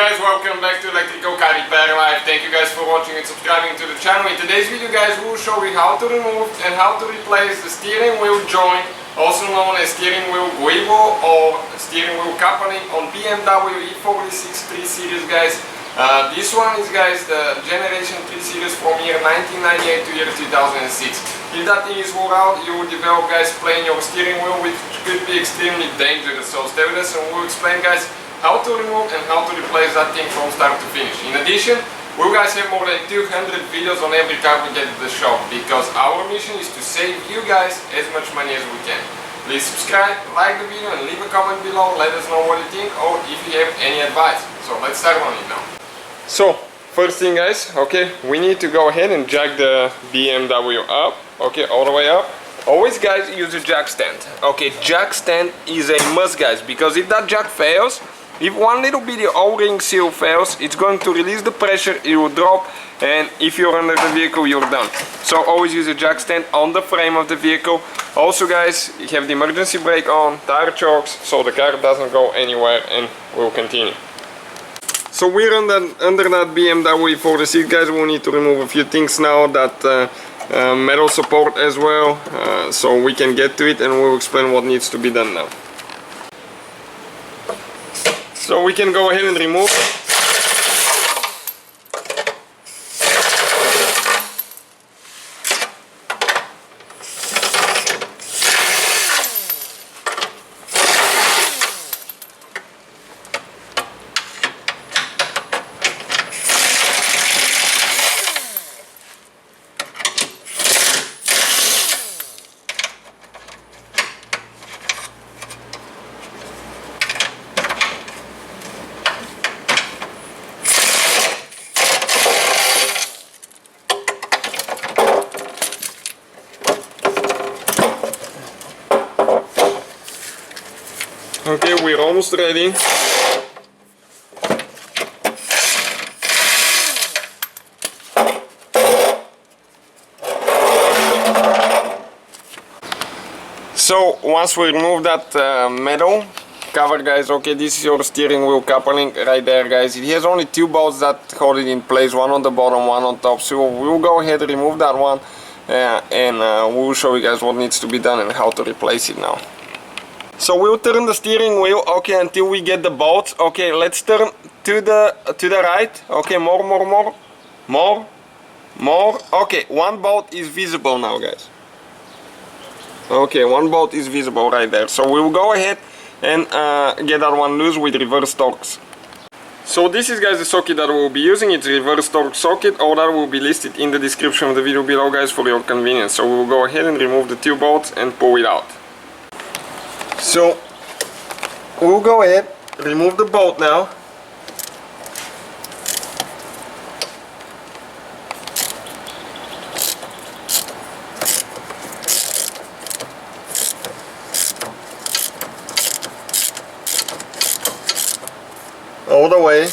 guys, welcome back to Electrical Car Repair Live. Thank you guys for watching and subscribing to the channel. In today's video guys, we will show you how to remove and how to replace the steering wheel joint, also known as steering wheel Guibo or steering wheel coupling on Bmw E46 3 Series guys. This one is guys the generation 3 Series from year 1998 to year 2006. If that thing is wore out, you will develop guys playing your steering wheel, which could be extremely dangerous. So stay with us and we'll explain guys how to remove and how to replace that thing from start to finish. In addition, we guys have more than 200 videos on every car we get at the shop, because our mission is to save you guys as much money as we can. Please subscribe, like the video and leave a comment below, let us know what you think or if you have any advice. So let's start on it now. So first thing guys, okay, we need to go ahead and jack the BMW up, okay, all the way up. Always guys use a jack stand. Okay, jack stand is a must guys, because if that jack fails, if one little bit of O-ring seal fails, it's going to release the pressure, it will drop, and if you're under the vehicle, you're done. So always use a jack stand on the frame of the vehicle. Also guys, you have the emergency brake on, tire chokes, so the car doesn't go anywhere, and we'll continue. So we're under that BMW E46 guys, we'll need to remove a few things now, that metal support as well, so we can get to it and we'll explain what needs to be done now. So we can go ahead and remove it. Okay, we're almost ready. So once we remove that metal cover guys, okay, this is your steering wheel coupling right there guys. It has only two bolts that hold it in place, one on the bottom, one on top. So we'll go ahead and remove that one and we'll show you guys what needs to be done and how to replace it now. So we'll turn the steering wheel, okay, until we get the bolts. Okay, let's turn to the right. Okay, more. Okay, one bolt is visible now, guys. Okay, one bolt is visible right there. So we'll go ahead and get that one loose with reverse torques. So this is guys the socket that we'll be using. It's a reverse torque socket. All that will be listed in the description of the video below guys for your convenience. So we'll go ahead and remove the two bolts and pull it out. So we'll go ahead, remove the bolt now. All the way.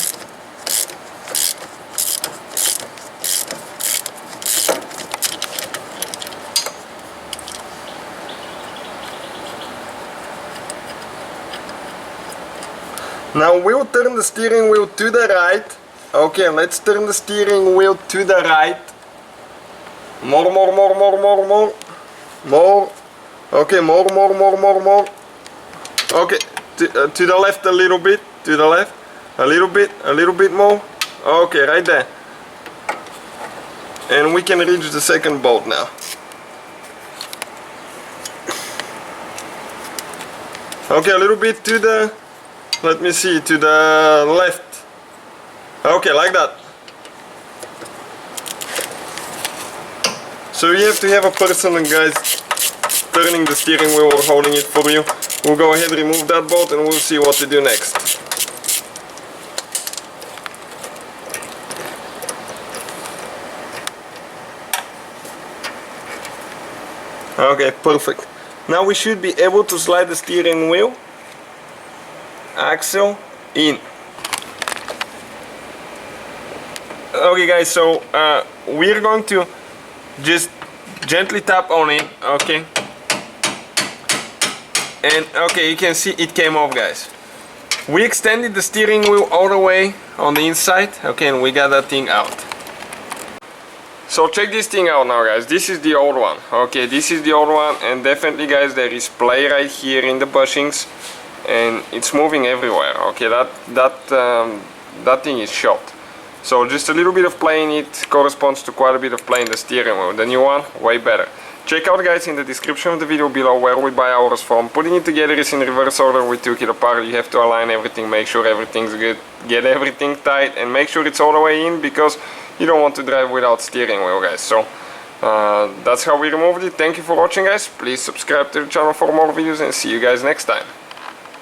Now we'll turn the steering wheel to the right. Okay, let's turn the steering wheel to the right. More. Okay, more. Okay, to the left a little bit, to the left. A little bit more. Okay, right there. And we can reach the second bolt now. Okay, a little bit to the, let me see, to the left. Okay, like that. So you have to have a person, guys, turning the steering wheel or holding it for you. We'll go ahead and remove that bolt and we'll see what to do next. Okay, perfect. Now we should be able to slide the steering wheel axle in. Okay guys, so we're going to just gently tap on it, okay? And okay, you can see it came off, guys. We extended the steering wheel all the way on the inside, okay, and we got that thing out. So check this thing out now, guys. This is the old one. Okay, this is the old one, and definitely, guys, there is play right here in the bushings, and it's moving everywhere. Okay, that thing is shot. So just a little bit of play in it corresponds to quite a bit of play in the steering wheel. The new one, way better. Check out, guys, in the description of the video below where we buy ours from. Putting it together is in reverse order. We took it apart. You have to align everything, make sure everything's good, get everything tight, and make sure it's all the way in, because you don't want to drive without steering wheel, guys. So that's how we removed it. Thank you for watching, guys. Please subscribe to the channel for more videos, and see you guys next time.